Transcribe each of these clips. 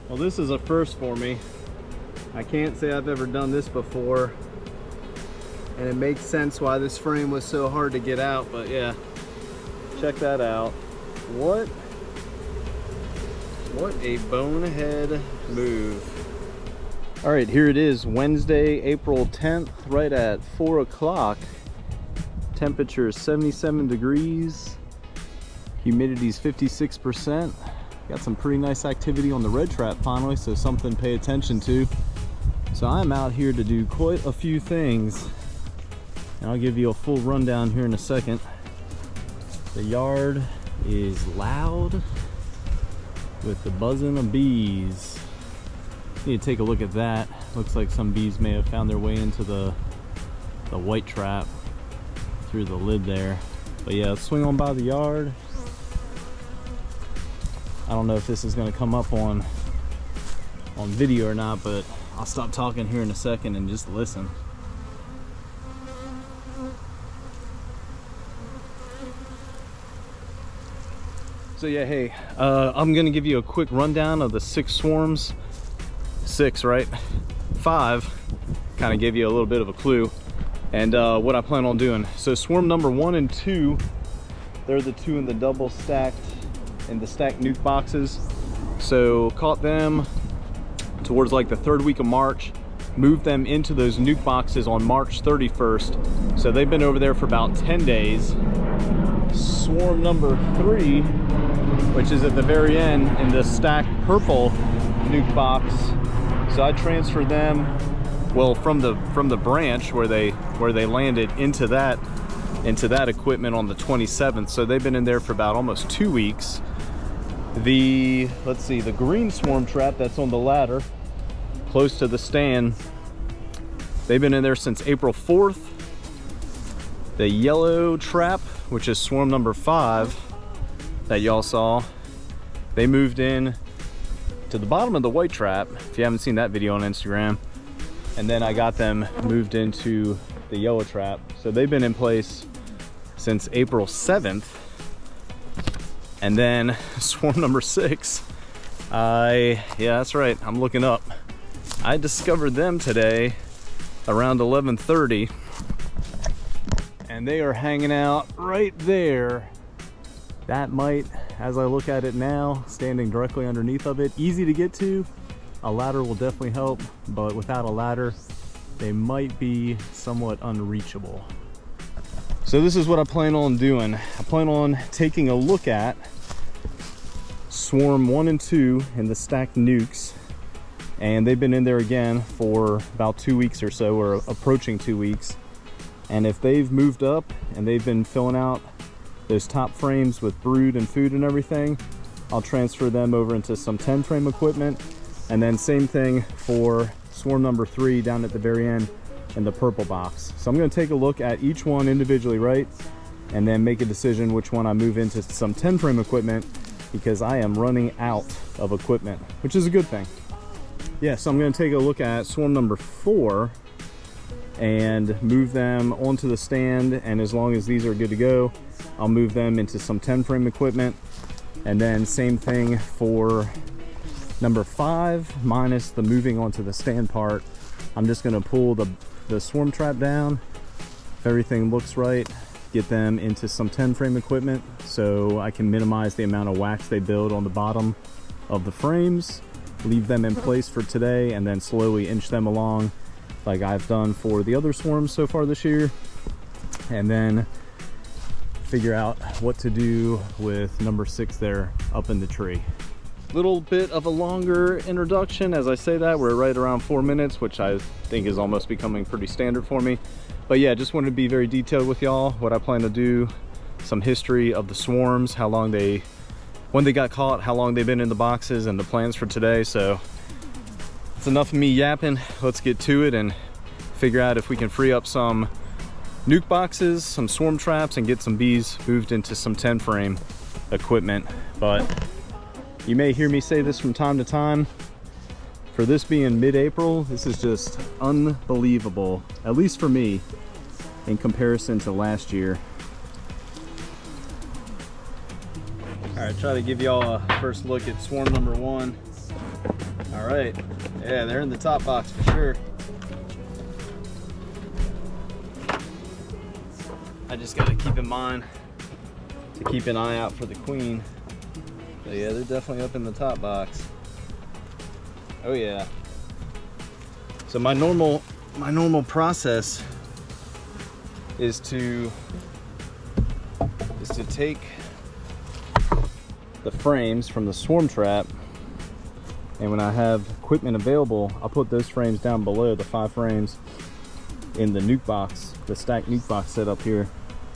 Well, this is a first for me. I can't say I've ever done this before, and it makes sense why this frame was so hard to get out, but yeah, check that out. What a bonehead move. All right, here it is, Wednesday, April 10th, right at 4 o'clock. Temperature is 77 degrees. Humidity is 56%. Got some pretty nice activity on the red trap finally, so something to pay attention to. So I'm out here to do quite a few things, and I'll give you a full rundown here in a second. The yard is loud with the buzzing of bees. Need to take a look at that. Looks like some bees may have found their way into the white trap through the lid there. But yeah, let's swing on by the yard. I don't know if this is going to come up on video or not, but I'll stop talking here in a second and just listen. So yeah, hey, I'm gonna give you a quick rundown of the 6 swarms. 6, right? 5 kind of gave you a little bit of a clue, and what I plan on doing. So swarm number 1 and 2, they're the 2 in the double stacked, in the stacked nuke boxes. So caught them towards like the 3rd week of March, moved them into those nuke boxes on March 31st. So they've been over there for about 10 days. Swarm number 3, which is at the very end in the stacked purple nuke box. So I transferred them, well, from the branch where they landed into that equipment on the 27th. So they've been in there for about almost 2 weeks. Let's see, the green swarm trap that's on the ladder close to the stand, they've been in there since April 4th. The yellow trap, which is swarm number 5 that y'all saw, they moved in to the bottom of the white trap, if you haven't seen that video on Instagram, and then I got them moved into the yellow trap. So they've been in place since April 7th. And then swarm number 6, yeah, that's right, I'm looking up. I discovered them today around 11:30, and they are hanging out right there. That might, as I look at it now, standing directly underneath of it, easy to get to. A ladder will definitely help, but without a ladder, they might be somewhat unreachable. So this is what I plan on doing. I plan on taking a look at swarm 1 and 2 in the stacked nukes, and they've been in there again for about 2 weeks or so, or approaching 2 weeks. And if they've moved up and they've been filling out those top frames with brood and food and everything, I'll transfer them over into some 10 frame equipment. And then same thing for swarm number 3 down at the very end in the purple box. So I'm going to take a look at each one individually, right, and then make a decision which one I move into some 10 frame equipment, because I am running out of equipment, which is a good thing. Yeah, so I'm going to take a look at swarm number 4 and move them onto the stand, and as long as these are good to go, I'll move them into some 10 frame equipment. And then same thing for number 5, minus the moving onto the stand part. I'm just going to pull the swarm trap down. If everything looks right, get them into some 10 frame equipment so I can minimize the amount of wax they build on the bottom of the frames, leave them in place for today, and then slowly inch them along like I've done for the other swarms so far this year, and then figure out what to do with number 6 there up in the tree. Little bit of a longer introduction. As I say that, we're right around 4 minutes, which I think is almost becoming pretty standard for me. But yeah, just wanted to be very detailed with y'all, what I plan to do, some history of the swarms, how long when they got caught, how long they've been in the boxes, and the plans for today. So it's enough of me yapping. Let's get to it and figure out if we can free up some nuke boxes, some swarm traps, and get some bees moved into some 10 frame equipment. But you may hear me say this from time to time. For this being mid-April, this is just unbelievable, at least for me, in comparison to last year. All right, try to give y'all a first look at swarm number 1. All right, yeah, they're in the top box for sure. I just got to keep in mind to keep an eye out for the queen. So yeah, they're definitely up in the top box. Oh yeah. So my normal process is to take the frames from the swarm trap, and when I have equipment available, I'll put those frames down below, the 5 frames in the nuke box, the stacked nuke box set up here.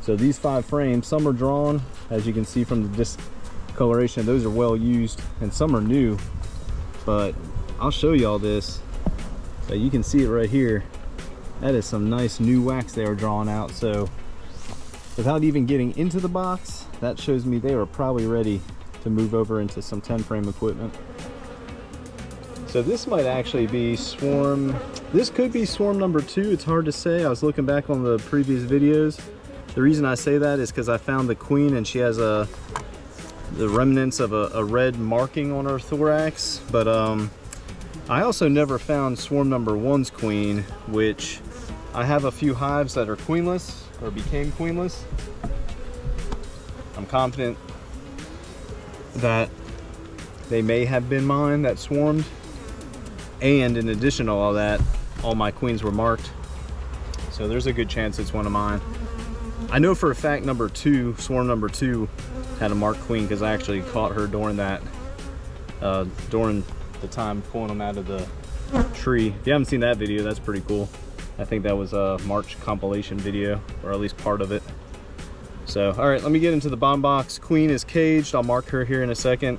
So these 5 frames, some are drawn, as you can see from the discoloration, those are well used, and some are new, but I'll show you all this. So you can see it right here. That is some nice new wax they are drawing out. So without even getting into the box, that shows me they are probably ready to move over into some 10 frame equipment. So this might actually be swarm, this could be swarm number 2. It's hard to say. I was looking back on the previous videos. The reason I say that is because I found the queen and she has the remnants of a red marking on her thorax. But I also never found swarm number 1's queen, which I have a few hives that are queenless or became queenless. I'm confident that they may have been mine that swarmed, and in addition to all that, all my queens were marked, so there's a good chance it's one of mine. I know for a fact number 2, swarm number 2, had a marked queen because I actually caught her during that during the time pulling them out of the tree. If you haven't seen that video, that's pretty cool. I think that was a March compilation video, or at least part of it. So all right, let me get into the bomb box. Queen is caged. I'll mark her here in a second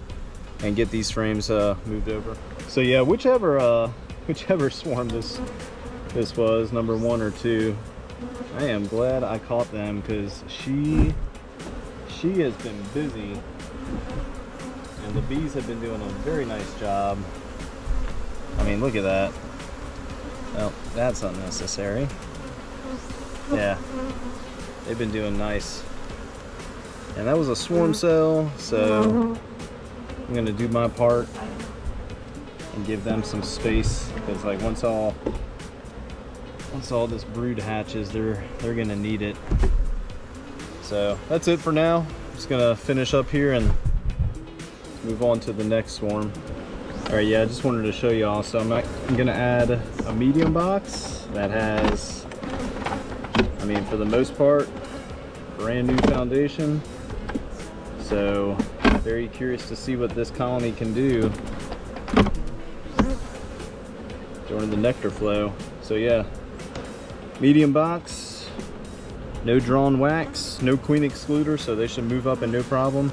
and get these frames moved over. So yeah, whichever swarm this was, number 1 or 2, I am glad I caught them, because she has been busy, and the bees have been doing a very nice job. I mean, look at that. Well, that's unnecessary. Yeah, they've been doing nice. And that was a swarm cell, so I'm gonna do my part and give them some space, because like once all this brood hatches, they're gonna need it. So that's it for now. Just gonna finish up here and move on to the next swarm. All right, yeah, I just wanted to show you all. So I'm gonna add a medium box that has, I mean, for the most part, brand new foundation. So very curious to see what this colony can do during the nectar flow. So yeah, medium box, no drawn wax, no queen excluder, so they should move up and no problem.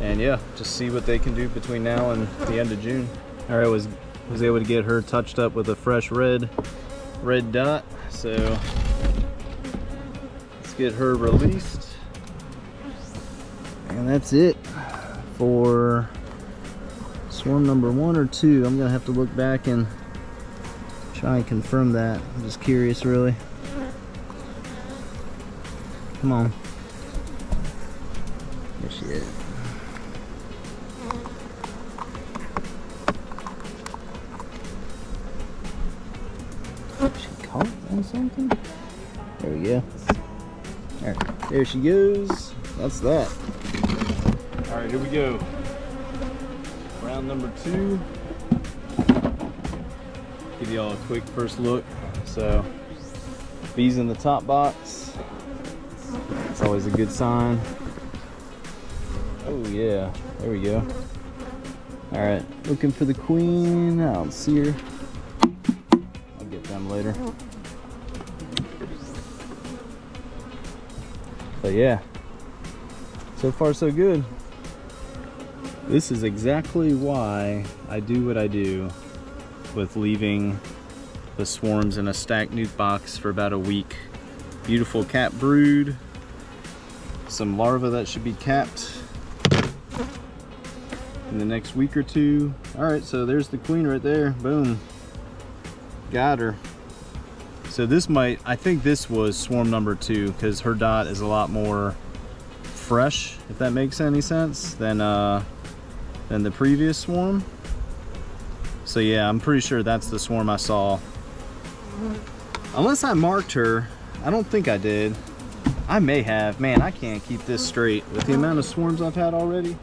And yeah, just see what they can do between now and the end of June. All right, was able to get her touched up with a fresh red dot. So let's get her released. And that's it for swarm number 1 or 2. I'm gonna have to look back and try and confirm that. I'm just curious, really. Come on. There she is. She caught on something? There we go. Alright, there she goes. That's that. Alright, here we go. Round number 2. Give you all a quick first look. So, bees in the top box. It's always a good sign. Oh yeah, there we go. Alright, looking for the queen. I don't see her. I'll get them later. But yeah, so far so good. This is exactly why I do what I do with leaving the swarms in a stacked nuke box for about a week. Beautiful cap brood, some larvae that should be capped in the next week or 2. All right, so there's the queen right there. Boom, got her. So this might, I think this was swarm number 2, because her dot is a lot more fresh, if that makes any sense, than the previous swarm. So yeah, I'm pretty sure that's the swarm I saw. Unless I marked her. I don't think I did. I may have. Man, I can't keep this straight with the amount of swarms I've had already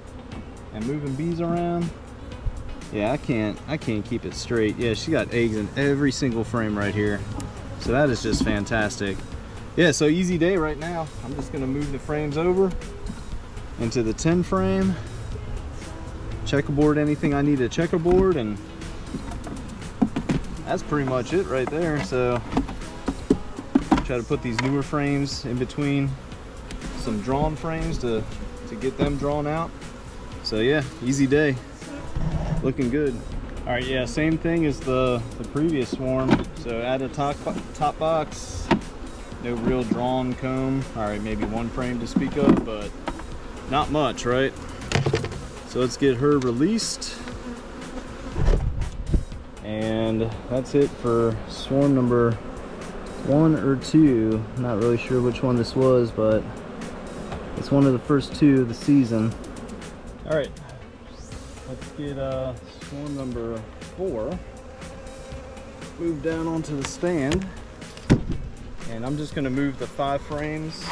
and moving bees around. Yeah, I can't keep it straight. Yeah, she got eggs in every single frame right here. So that is just fantastic. Yeah, so easy day right now. I'm just gonna move the frames over into the 10 frame, checkerboard anything I need to checkerboard, and that's pretty much it right there. So try to put these newer frames in between some drawn frames to get them drawn out. So yeah, easy day, looking good. All right, yeah, same thing as the previous swarm. So add a top box, no real drawn comb. All right, maybe one frame to speak of, but not much, right? So let's get her released. And that's it for swarm number 1 or 2. Not really sure which one this was, but it's one of the first 2 of the season. All right, let's get swarm number 4 moved down onto the stand. And I'm just gonna move the 5 frames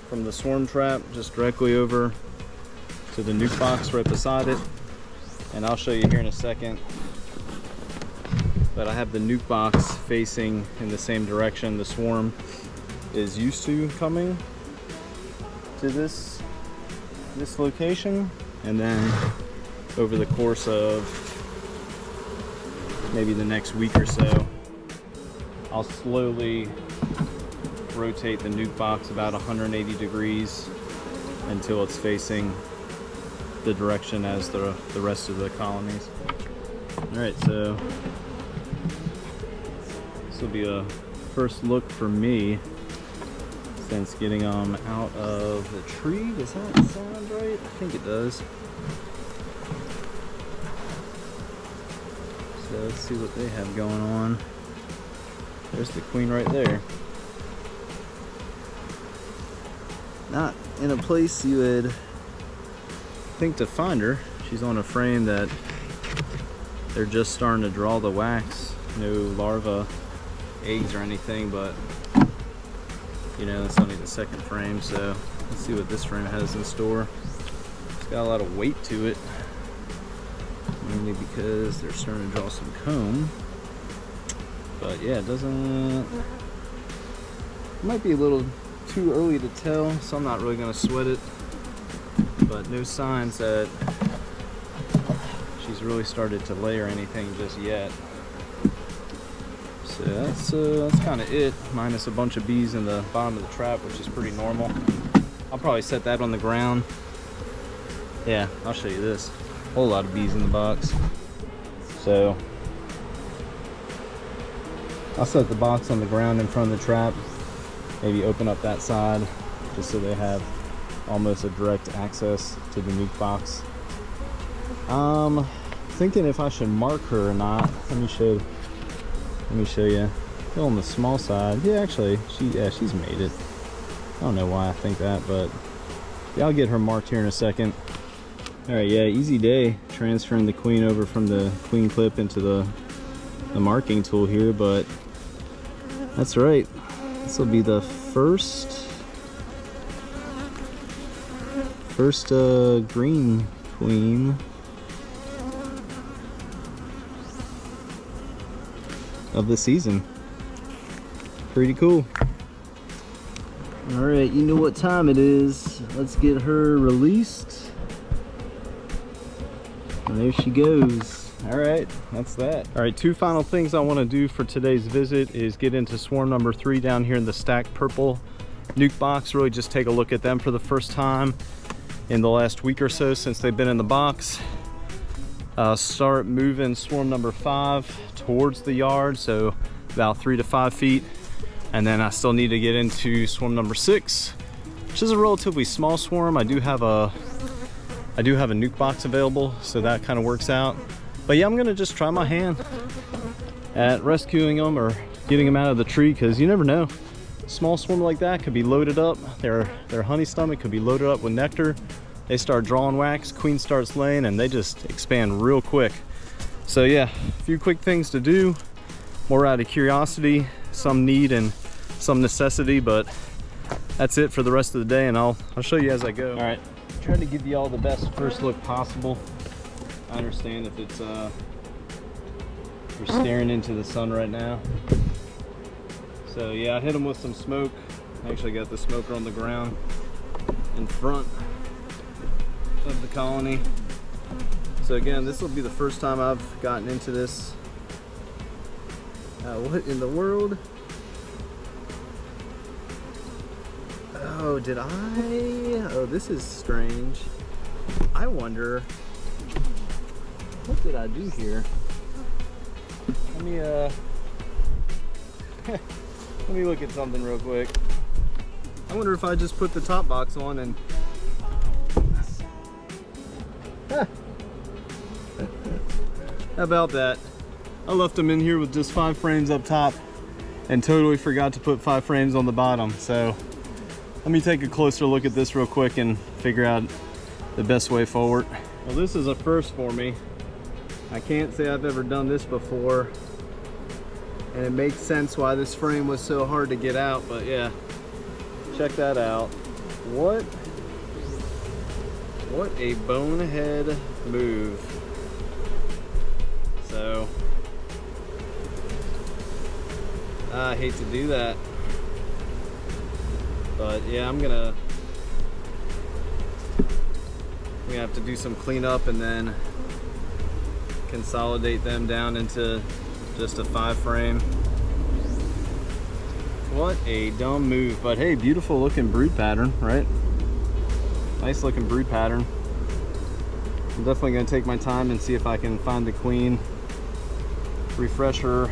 from the swarm trap just directly over to the nuke box right beside it. And I'll show you here in a second. But I have the nuke box facing in the same direction the swarm is used to coming to this location. And then over the course of maybe the next week or so, I'll slowly rotate the nuke box about 180 degrees until it's facing the direction as the rest of the colonies. All right, so this will be a first look for me since getting them out of the tree. Does that sound right? I think it does. So let's see what they have going on. There's the queen right there. Not in a place you would think to find her. She's on a frame that they're just starting to draw the wax. No larva eggs or anything, but you know, it's only the 2nd frame, so let's see what this frame has in store. It's got a lot of weight to it, mainly because they're starting to draw some comb. But yeah, it doesn't, it might be a little too early to tell, so I'm not really going to sweat it, but no signs that she's really started to lay or anything just yet. So that's kind of it, minus a bunch of bees in the bottom of the trap, which is pretty normal. I'll probably set that on the ground. Yeah, I'll show you this. A whole lot of bees in the box. So I'll set the box on the ground in front of the trap, maybe open up that side just so they have almost a direct access to the nuke box. Thinking if I should mark her or not. Let me show you. Still on the small side. Yeah, actually, she's made it. I don't know why I think that, but yeah, I'll get her marked here in a second. All right, yeah, easy day transferring the queen over from the queen clip into the marking tool here, but that's right. This will be the first green queen of the season. Pretty cool. All right, you know what time it is. Let's get her released. And there she goes. All right, that's that. All right, 2 final things I want to do for today's visit is get into swarm number 3 down here in the stacked purple nuke box. Really just take a look at them for the first time in the last week or so since they've been in the box. Start moving swarm number 5 towards the yard, so about 3 to 5 feet. And then I still need to get into swarm number 6, which is a relatively small swarm. I do have a nuke box available, so that kind of works out. But yeah, I'm gonna just try my hand at rescuing them or getting them out of the tree, because you never know. Small swarm like that could be loaded up. Their honey stomach could be loaded up with nectar. They start drawing wax, queen starts laying, and they just expand real quick. So yeah, a few quick things to do, more out of curiosity, some need and some necessity, but that's it for the rest of the day, and I'll show you as I go. All right, trying to give you all the best first look possible. I understand if it's we're staring into the sun right now. So yeah, I hit them with some smoke. I actually got the smoker on the ground in front of the colony. So again, this will be the first time I've gotten into this. What in the world? Oh, did I? Oh, this is strange. I wonder, what did I do here? Let me let me look at something real quick. I wonder if I just put the top box on and how about that? I left them in here with just 5 frames up top and totally forgot to put 5 frames on the bottom. So let me take a closer look at this real quick and figure out the best way forward. Well, this is a first for me. I can't say I've ever done this before, and it makes sense why this frame was so hard to get out, but yeah, check that out. What a bonehead move. So I hate to do that, but yeah, I'm gonna have to do some cleanup and then consolidate them down into just a 5 frame. What a dumb move, but hey, beautiful looking brood pattern, right? Nice looking brood pattern. I'm definitely gonna take my time and see if I can find the queen, refresh her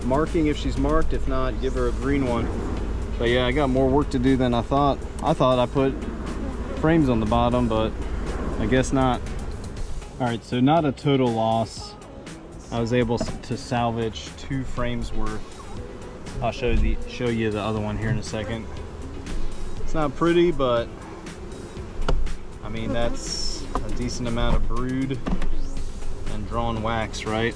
marking if she's marked, if not, give her a green one. But yeah, I got more work to do than I thought. I thought I put frames on the bottom, but I guess not. All right, so not a total loss. I was able to salvage 2 frames worth. I'll show you the other one here in a second. It's not pretty, but I mean, that's a decent amount of brood and drawn wax, right?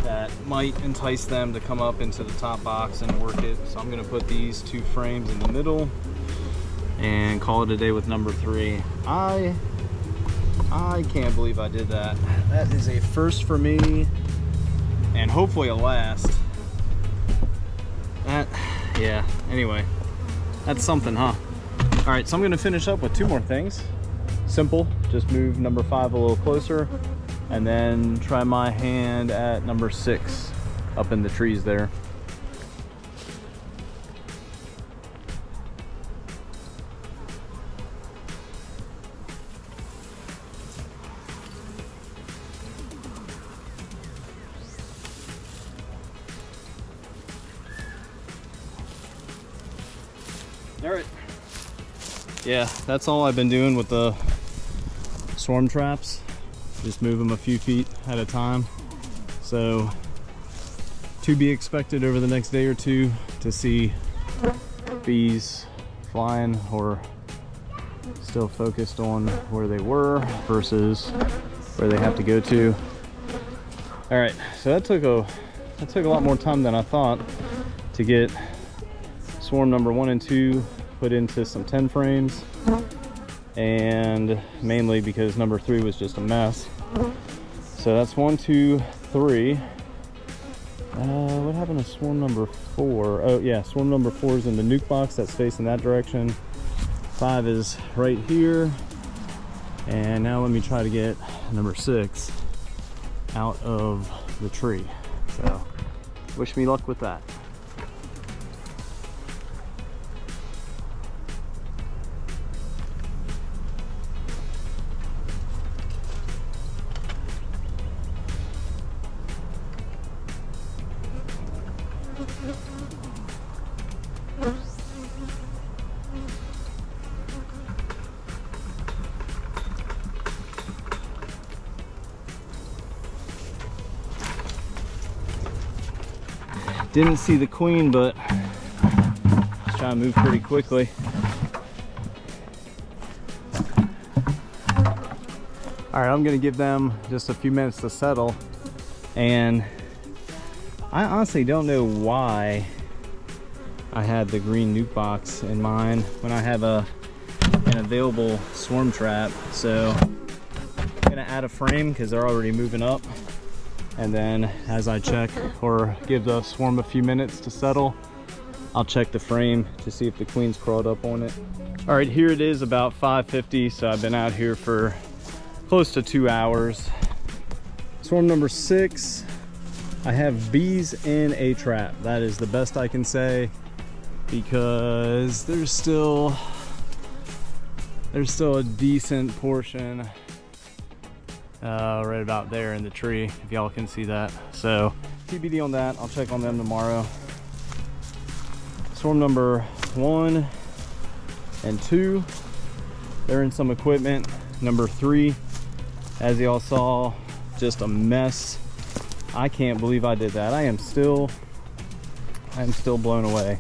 That might entice them to come up into the top box and work it. So I'm gonna put these 2 frames in the middle and call it a day with number 3. I can't believe I did that. That is a first for me, and hopefully a last. Yeah, anyway, that's something, huh? All right, so I'm gonna finish up with 2 more things. Simple, just move number 5 a little closer, and then try my hand at number 6 up in the trees there. All right. Yeah, that's all I've been doing with the swarm traps. Just move them a few feet at a time. So to be expected over the next day or 2 to see bees flying or still focused on where they were versus where they have to go to. All right, so that took a lot more time than I thought to get swarm number 1 and 2 put into some 10 frames, and mainly because number 3 was just a mess. So that's 1, 2, 3. What happened to swarm number 4? Oh yeah, swarm number 4 is in the nuke box that's facing that direction. 5 is right here, and now let me try to get number 6 out of the tree. So wish me luck with that. Didn't see the queen, but just trying to move pretty quickly. All right, I'm gonna give them just a few minutes to settle. And I honestly don't know why I had the green nuke box in mind when I have an available swarm trap. So I'm gonna add a frame because they're already moving up. And then as I check or give the swarm a few minutes to settle, I'll check the frame to see if the queen's crawled up on it. All right, here it is about 5:50. So I've been out here for close to 2 hours. Swarm number 6, I have bees in a trap. That is the best I can say, because there's still a decent portion right about there in the tree, if y'all can see that. So TBD on that. I'll check on them tomorrow. Swarm number 1 and 2, they're in some equipment. Number 3, as y'all saw, just a mess. I can't believe I did that. I am still blown away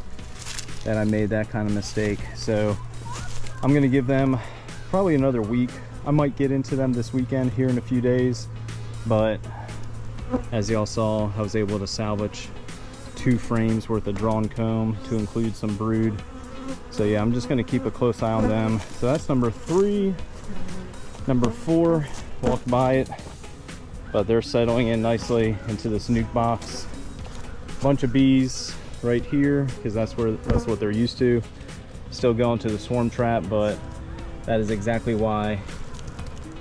that I made that kind of mistake. So I'm gonna give them probably another week. I might get into them this weekend here in a few days, but as y'all saw, I was able to salvage 2 frames worth of drawn comb to include some brood. So yeah, I'm just gonna keep a close eye on them. So that's number 3. Number 4, walked by it, but they're settling in nicely into this nuke box. Bunch of bees right here, because that's what they're used to. Still going to the swarm trap, but that is exactly why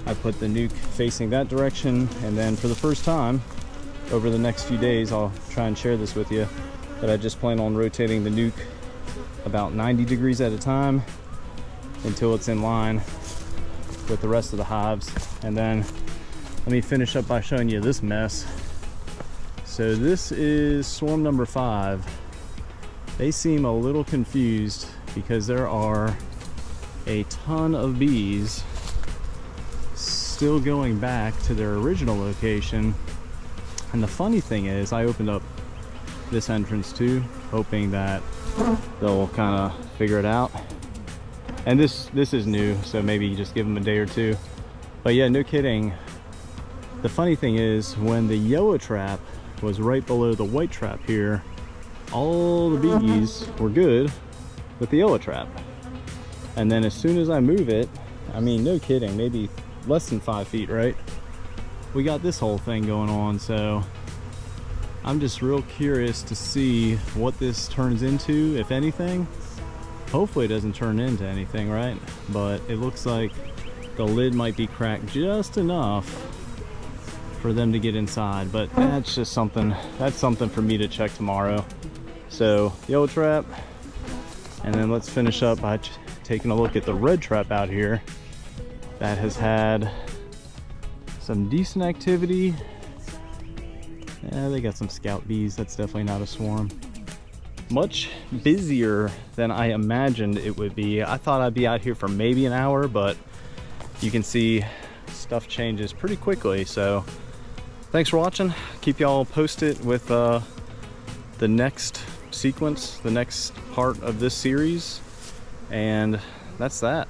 I put the nuke facing that direction. And then for the first time over the next few days, I'll try and share this with you, but I just plan on rotating the nuke about 90 degrees at a time until it's in line with the rest of the hives. And then let me finish up by showing you this mess. So this is swarm number 5. They seem a little confused because there are a ton of bees still going back to their original location. And the funny thing is, I opened up this entrance too, hoping that they'll kind of figure it out. And this is new, so maybe just give them a day or two. But yeah, no kidding. The funny thing is, when the yellow trap was right below the white trap here, all the bees were good with the yellow trap. And then as soon as I move it, I mean, no kidding, maybe less than 5 feet, right? We got this whole thing going on. So I'm just real curious to see what this turns into, if anything. Hopefully it doesn't turn into anything, right? But it looks like the lid might be cracked just enough for them to get inside. But that's just something, that's something for me to check tomorrow. So yellow trap, and then let's finish up by taking a look at the red trap out here that has had some decent activity. Yeah, they got some scout bees. That's definitely not a swarm. Much busier than I imagined it would be. I thought I'd be out here for maybe an hour, but you can see stuff changes pretty quickly. So thanks for watching. Keep y'all posted with the next sequence, the next part of this series, and that's that.